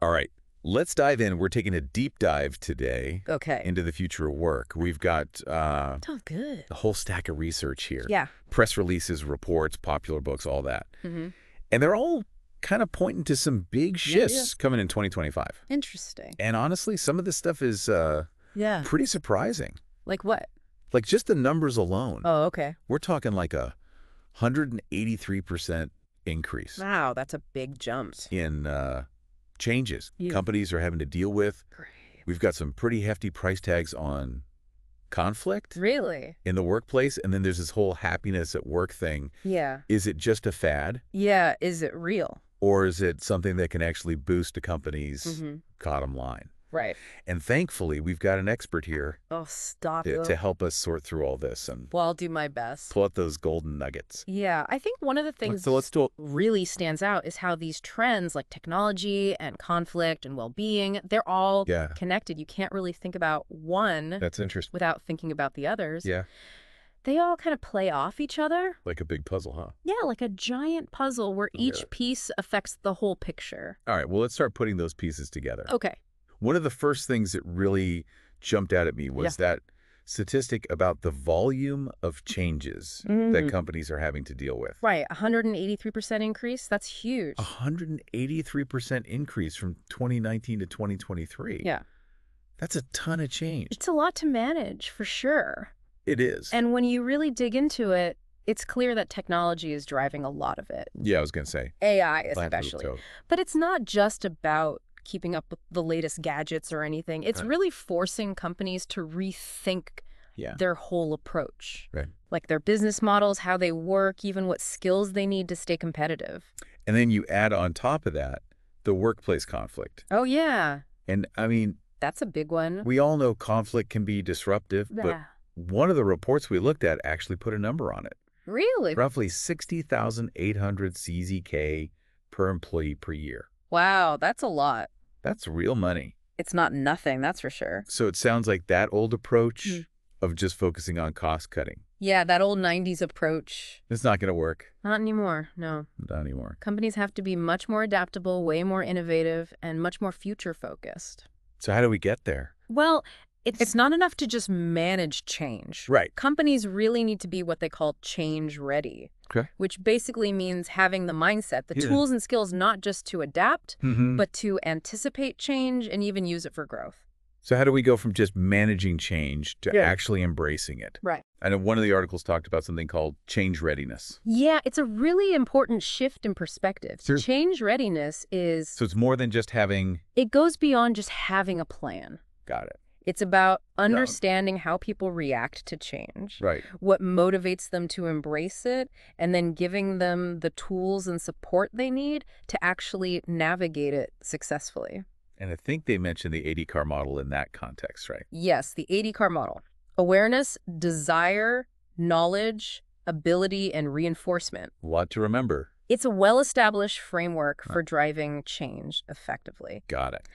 All right, let's dive in. We're taking a deep dive today into the future of work. We've got good. a whole stack of research here. Yeah. Press releases, reports, popular books, all that. And they're all kind of pointing to some big shifts coming in 2025. Interesting. And honestly, some of this stuff is pretty surprising. Like what? Like just the numbers alone. Oh, okay. We're talking like a 183% increase. Wow, that's a big jump. In changes companies are having to deal with. Great. We've got some pretty hefty price tags on conflict. Really? In the workplace. And then there's this whole happiness at work thing. Yeah. Is it just a fad? Yeah. Is it real? Or is it something that can actually boost a company's bottom line? Right. And thankfully, we've got an expert here to help us sort through all this and well, I'll do my best. Pull out those golden nuggets. Yeah. I think one of the things really stands out is how these trends like technology and conflict and well-being, they're all connected. You can't really think about one That's interesting. without thinking about the others. Yeah. They all kind of play off each other. Like a big puzzle, huh? Yeah, like a giant puzzle where each piece affects the whole picture. All right, well, let's start putting those pieces together. Okay. One of the first things that really jumped out at me was that statistic about the volume of changes that companies are having to deal with. Right, 183% increase. That's huge. 183% increase from 2019 to 2023. Yeah. That's a ton of change. It's a lot to manage, for sure. It is. And when you really dig into it, it's clear that technology is driving a lot of it. Yeah, I was going to say. AI especially. But it's not just about keeping up with the latest gadgets or anything. It's really forcing companies to rethink their whole approach. Right. Like their business models, how they work, even what skills they need to stay competitive. And then you add on top of that the workplace conflict. Oh, yeah. And I mean, that's a big one. We all know conflict can be disruptive, but one of the reports we looked at actually put a number on it. Really? Roughly 60,800 CZK per employee per year. Wow, that's a lot. That's real money. It's not nothing, that's for sure. So it sounds like that old approach of just focusing on cost cutting. Yeah, that old 90s approach. It's not going to work. Not anymore, no. Not anymore. Companies have to be much more adaptable, way more innovative, and much more future-focused. So how do we get there? Well, it's not enough to just manage change. Right. Companies really need to be what they call change ready. Okay. Which basically means having the mindset, the tools and skills not just to adapt, but to anticipate change and even use it for growth. So how do we go from just managing change to actually embracing it? Right. I know one of the articles talked about something called change readiness. Yeah, it's a really important shift in perspective. Sure. Change readiness is... So it's more than just having... It goes beyond just having a plan. Got it. It's about understanding how people react to change, what motivates them to embrace it, and then giving them the tools and support they need to actually navigate it successfully. And I think they mentioned the 80-car model in that context, right? Yes, the 80-car model. Awareness, desire, knowledge, ability, and reinforcement. A lot to remember. It's a well-established framework for driving change effectively. Got it.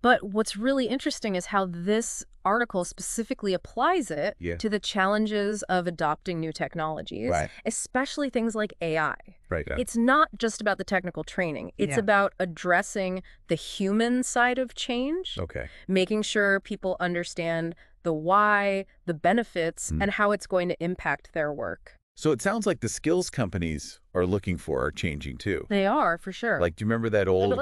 But what's really interesting is how this article specifically applies it to the challenges of adopting new technologies, especially things like AI. Right. Yeah. It's not just about the technical training. It's about addressing the human side of change, making sure people understand the why, the benefits, and how it's going to impact their work. So it sounds like the skills companies are looking for are changing too. They are, for sure. Like, do you remember that old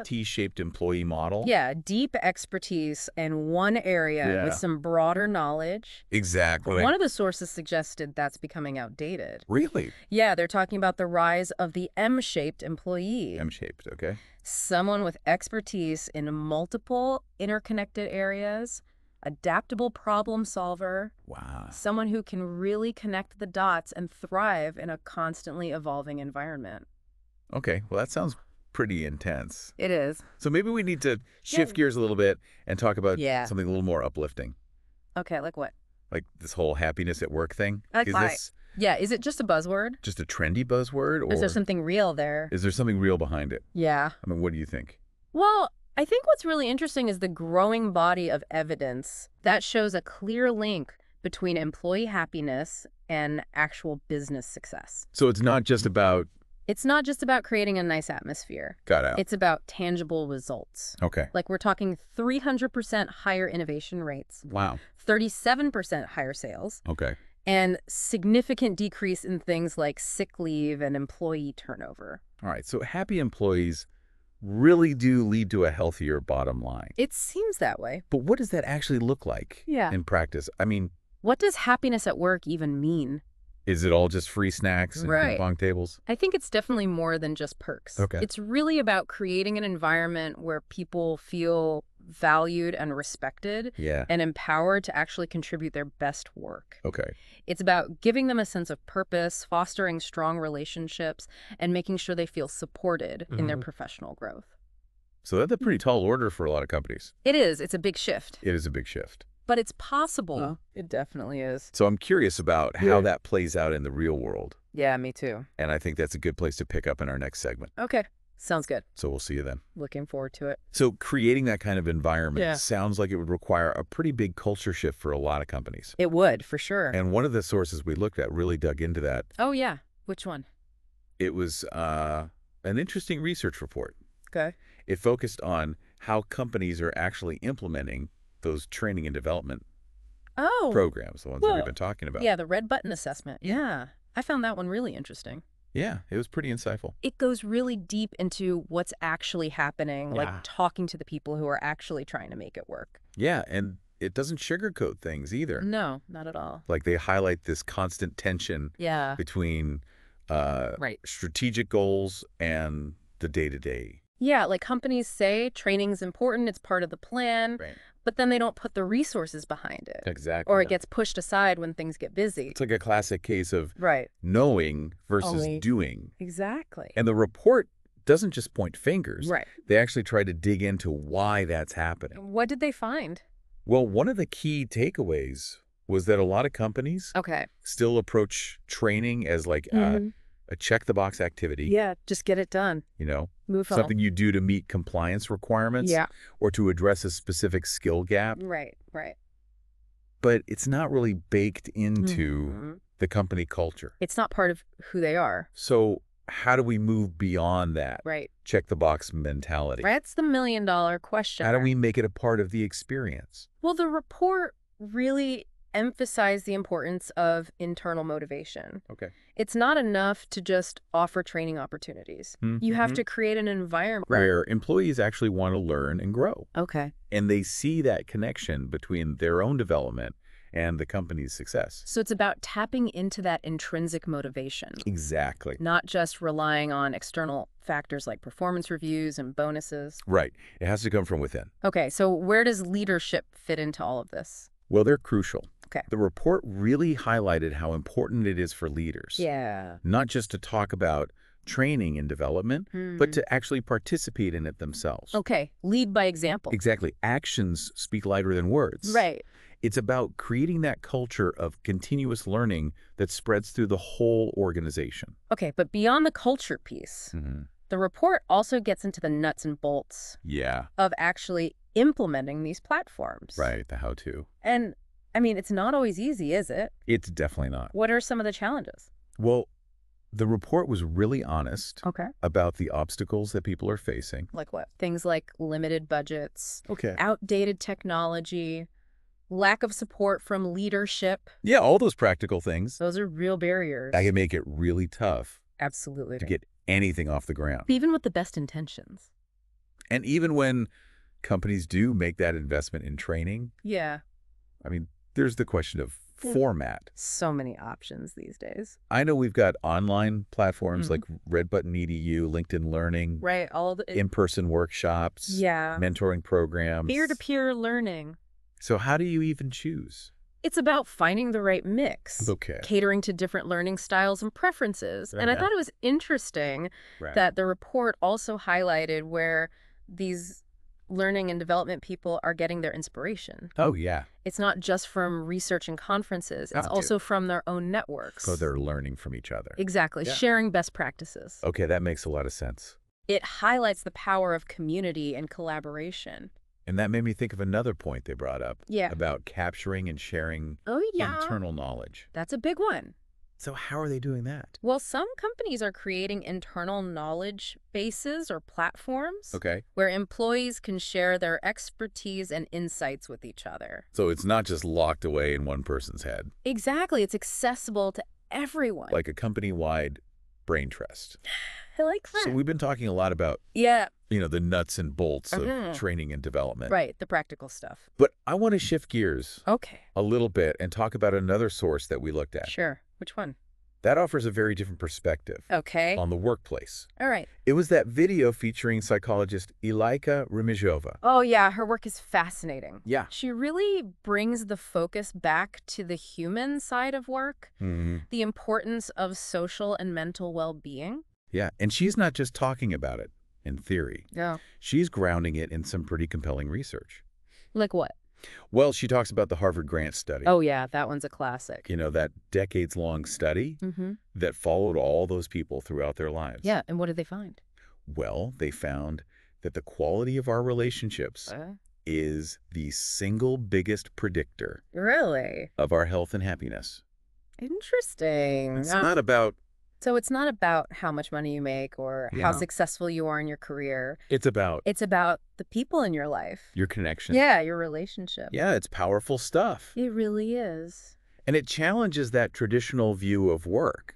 T-shaped employee model? Yeah, deep expertise in one area with some broader knowledge. Exactly. One of the sources suggested that's becoming outdated. Really? Yeah, they're talking about the rise of the M-shaped employee. M-shaped, okay. Someone with expertise in multiple interconnected areas, adaptable problem solver. Wow. Someone who can really connect the dots and thrive in a constantly evolving environment. Okay, well, that sounds pretty intense. It is. So maybe we need to shift gears a little bit and talk about something a little more uplifting. Okay, like what? Like this whole happiness at work thing? Is it just a buzzword? Just a trendy buzzword? Or is there something real there? Is there something real behind it? Yeah. I mean, what do you think? Well, I think what's really interesting is the growing body of evidence that shows a clear link between employee happiness and actual business success. So it's not just about It's not just about creating a nice atmosphere. Got out. It's about tangible results. Okay. Like we're talking 300% higher innovation rates. Wow. 37% higher sales. Okay. And significant decrease in things like sick leave and employee turnover. All right. So happy employees really do lead to a healthier bottom line. It seems that way. But what does that actually look like in practice? I mean, what does happiness at work even mean? Is it all just free snacks and ping pong tables? I think it's definitely more than just perks. Okay. It's really about creating an environment where people feel valued and respected and empowered to actually contribute their best work. Okay. It's about giving them a sense of purpose, fostering strong relationships, and making sure they feel supported in their professional growth. So that's a pretty tall order for a lot of companies. It is. It's a big shift. It is a big shift. But it's possible. It definitely is. So I'm curious about how that plays out in the real world. Yeah, me too. And I think that's a good place to pick up in our next segment. Okay. Sounds good. So we'll see you then. Looking forward to it. So creating that kind of environment sounds like it would require a pretty big culture shift for a lot of companies. It would, for sure. And one of the sources we looked at really dug into that. Oh, yeah. Which one? It was an interesting research report. Okay. It focused on how companies are actually implementing those training and development programs, the ones that we've been talking about. Yeah, the red button assessment. Yeah. I found that one really interesting. Yeah, it was pretty insightful. It goes really deep into what's actually happening, like talking to the people who are actually trying to make it work. Yeah, and it doesn't sugarcoat things either. No, not at all. Like they highlight this constant tension between strategic goals and the day-to-day. Yeah, like companies say training's important, it's part of the plan, but then they don't put the resources behind it. Exactly. Or it gets pushed aside when things get busy. It's like a classic case of knowing versus doing. Exactly. And the report doesn't just point fingers. Right. They actually try to dig into why that's happening. What did they find? Well, one of the key takeaways was that a lot of companies still approach training as like a check-the-box activity. Yeah, just get it done. You know, move on. Something you do to meet compliance requirements or to address a specific skill gap. Right. But it's not really baked into the company culture. It's not part of who they are. So how do we move beyond that check-the-box mentality? That's the million-dollar question. How do we make it a part of the experience? Well, the report really emphasized the importance of internal motivation. Okay. It's not enough to just offer training opportunities. You have to create an environment where employees actually want to learn and grow. Okay. And they see that connection between their own development and the company's success. So it's about tapping into that intrinsic motivation. Exactly. Not just relying on external factors like performance reviews and bonuses. Right. It has to come from within. Okay, so where does leadership fit into all of this? Well, they're crucial. Okay. The report really highlighted how important it is for leaders. Yeah. Not just to talk about training and development, but to actually participate in it themselves. Okay. Lead by example. Exactly. Actions speak louder than words. Right. It's about creating that culture of continuous learning that spreads through the whole organization. Okay, but beyond the culture piece, the report also gets into the nuts and bolts of actually implementing these platforms. Right, the how-to. And, I mean, it's not always easy, is it? It's definitely not. What are some of the challenges? Well, the report was really honest about the obstacles that people are facing. Like what? Things like limited budgets, Okay. outdated technology, lack of support from leadership. Yeah, all those practical things. Those are real barriers. That can make it really tough. Absolutely. To get anything off the ground. Even with the best intentions. And even when companies do make that investment in training. Yeah. I mean, there's the question of format. So many options these days. I know we've got online platforms like Redbutton EDU, LinkedIn Learning. Right. All the in-person workshops. Yeah. Mentoring programs. Peer-to-peer learning. So how do you even choose? It's about finding the right mix. Okay. Catering to different learning styles and preferences. And I thought it was interesting that the report also highlighted where these learning and development people are getting their inspiration. Oh, yeah. It's not just from research and conferences. It's also from their own networks. So they're learning from each other. Exactly. Yeah. Sharing best practices. Okay, that makes a lot of sense. It highlights the power of community and collaboration. And that made me think of another point they brought up. Yeah. About capturing and sharing internal knowledge. That's a big one. So how are they doing that? Well, some companies are creating internal knowledge bases or platforms where employees can share their expertise and insights with each other. So it's not just locked away in one person's head. Exactly. It's accessible to everyone. Like a company-wide brain trust. I like that. So we've been talking a lot about, the nuts and bolts of training and development. Right, the practical stuff. But I want to shift gears a little bit and talk about another source that we looked at. Sure. Which one? That offers a very different perspective on the workplace. All right. It was that video featuring psychologist Michala Šrajera. Oh, yeah. Her work is fascinating. Yeah. She really brings the focus back to the human side of work, the importance of social and mental well-being. Yeah. And she's not just talking about it in theory. Yeah. She's grounding it in some pretty compelling research. Like what? Well, she talks about the Harvard Grant study. Oh, yeah. That one's a classic. That decades-long study that followed all those people throughout their lives. Yeah. And what did they find? Well, they found that the quality of our relationships is the single biggest predictor of our health and happiness. Interesting. It's not about... So it's not about how much money you make or how successful you are in your career. It's about the people in your life. Your connection. Yeah, your relationship. Yeah, it's powerful stuff. It really is. And it challenges that traditional view of work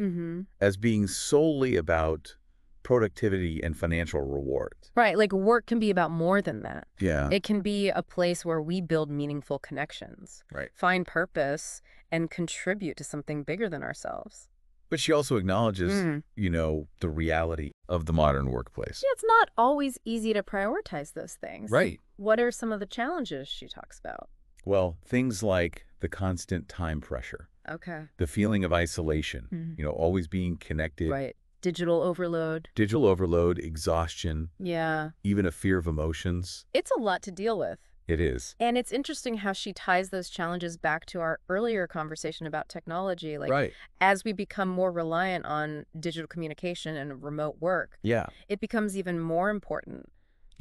as being solely about productivity and financial rewards. Right, like work can be about more than that. Yeah. It can be a place where we build meaningful connections, find purpose, and contribute to something bigger than ourselves. But she also acknowledges, the reality of the modern workplace. Yeah, it's not always easy to prioritize those things. Right. What are some of the challenges she talks about? Well, things like the constant time pressure. Okay. The feeling of isolation, always being connected. Right. Digital overload. Digital overload, exhaustion. Yeah. Even a fear of emotions. It's a lot to deal with. It is. And it's interesting how she ties those challenges back to our earlier conversation about technology. Like, as we become more reliant on digital communication and remote work, it becomes even more important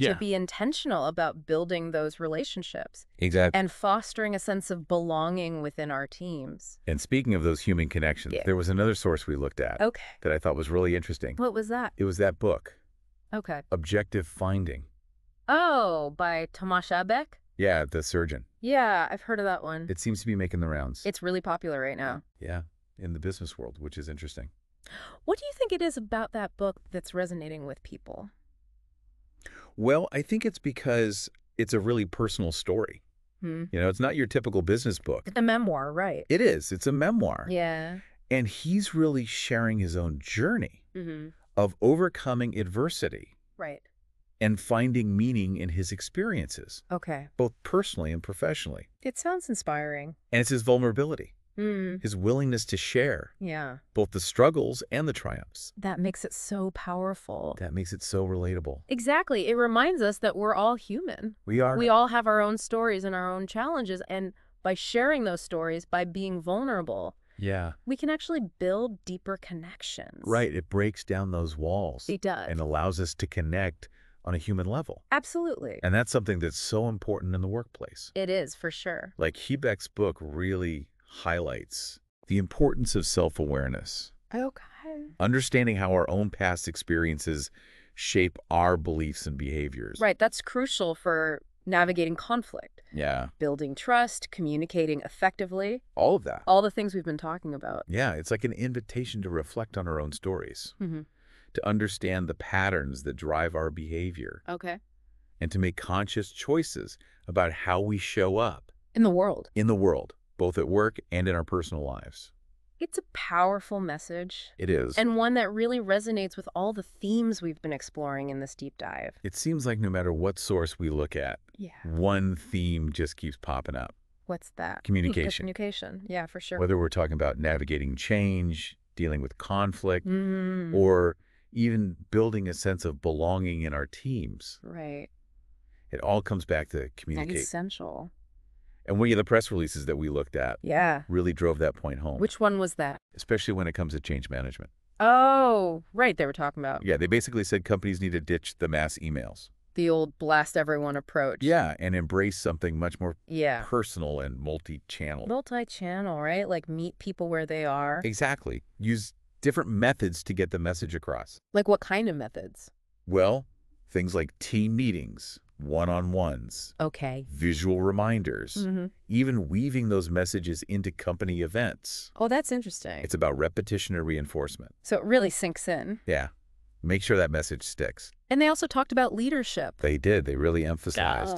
to be intentional about building those relationships. Exactly. And fostering a sense of belonging within our teams. And speaking of those human connections, there was another source we looked at that I thought was really interesting. What was that? It was that book. Okay. Objective Finding. Oh, by Tomáš Abek? Yeah, the surgeon. Yeah, I've heard of that one. It seems to be making the rounds. It's really popular right now. Yeah, in the business world, which is interesting. What do you think it is about that book that's resonating with people? Well, I think it's because it's a really personal story. It's not your typical business book. It's a memoir, right? It is. It's a memoir. Yeah. And he's really sharing his own journey of overcoming adversity. Right. And finding meaning in his experiences. Okay. Both personally and professionally. It sounds inspiring. And it's his vulnerability. His willingness to share. Yeah. Both the struggles and the triumphs. That makes it so powerful. That makes it so relatable. Exactly. It reminds us that we're all human. We are. We all have our own stories and our own challenges. And by sharing those stories, by being vulnerable, we can actually build deeper connections. Right. It breaks down those walls. It does. And allows us to connect on a human level. Absolutely. And that's something that's so important in the workplace. It is, for sure. Like Hebek's book really highlights the importance of self-awareness. Okay. Understanding how our own past experiences shape our beliefs and behaviors. Right. That's crucial for navigating conflict. Yeah. Building trust, communicating effectively. All of that. All the things we've been talking about. Yeah. It's like an invitation to reflect on our own stories. To understand the patterns that drive our behavior. Okay. And to make conscious choices about how we show up. In the world. In the world, both at work and in our personal lives. It's a powerful message. It is. And one that really resonates with all the themes we've been exploring in this deep dive. It seems like no matter what source we look at, one theme just keeps popping up. What's that? Communication. Communication. Yeah, for sure. Whether we're talking about navigating change, dealing with conflict, or even building a sense of belonging in our teams. Right. It all comes back to communicate. That's essential. And one of the press releases that we looked at really drove that point home. Which one was that? Especially when it comes to change management. Oh, right. They were talking about. Yeah, they basically said companies need to ditch the mass emails. The old blast everyone approach. Yeah, and embrace something much more personal and multi-channel. Multi-channel, right? Like meet people where they are. Exactly. Use different methods to get the message across. Like what kind of methods? Well, things like team meetings, one-on-ones, visual reminders, even weaving those messages into company events. Oh, that's interesting. It's about repetition and reinforcement. So it really sinks in. Yeah. Make sure that message sticks. And they also talked about leadership. They did. They really emphasized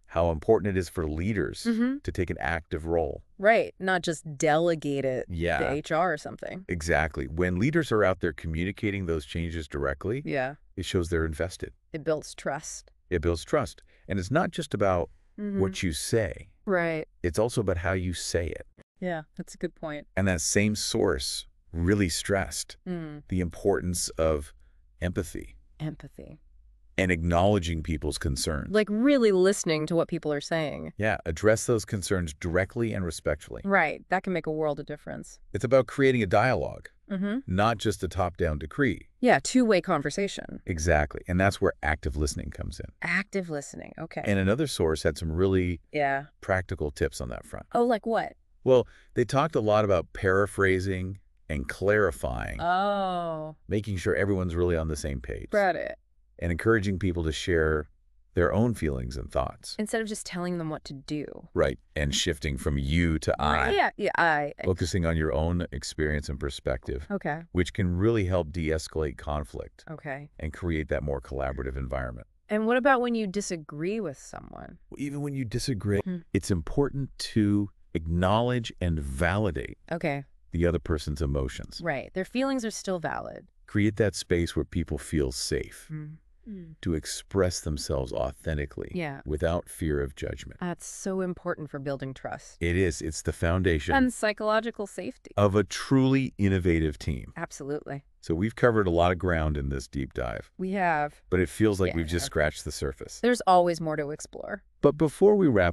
how important it is for leaders to take an active role. Right. Not just delegate it to HR or something. Exactly. When leaders are out there communicating those changes directly, it shows they're invested. It builds trust. It builds trust. And it's not just about what you say. Right. It's also about how you say it. Yeah, that's a good point. And that same source really stressed the importance of empathy. Empathy. And acknowledging people's concerns. Like really listening to what people are saying. Yeah, address those concerns directly and respectfully. Right. That can make a world of difference. It's about creating a dialogue, not just a top-down decree. Yeah, two-way conversation. Exactly. And that's where active listening comes in. Active listening. Okay. And another source had some really practical tips on that front. Oh, like what? Well, they talked a lot about paraphrasing and clarifying. Oh. Making sure everyone's really on the same page. Got it. And encouraging people to share their own feelings and thoughts. Instead of just telling them what to do. Right. And shifting from you to I. Yeah, I. Focusing on your own experience and perspective. Okay. Which can really help de-escalate conflict. Okay. And create that more collaborative environment. And what about when you disagree with someone? Even when you disagree, it's important to acknowledge and validate the other person's emotions. Right. Their feelings are still valid. Create that space where people feel safe to express themselves authentically without fear of judgment. That's so important for building trust. It is. It's the foundation. And psychological safety. Of a truly innovative team. Absolutely. So we've covered a lot of ground in this deep dive. We have. But it feels like we've just scratched the surface. There's always more to explore. But before we wrap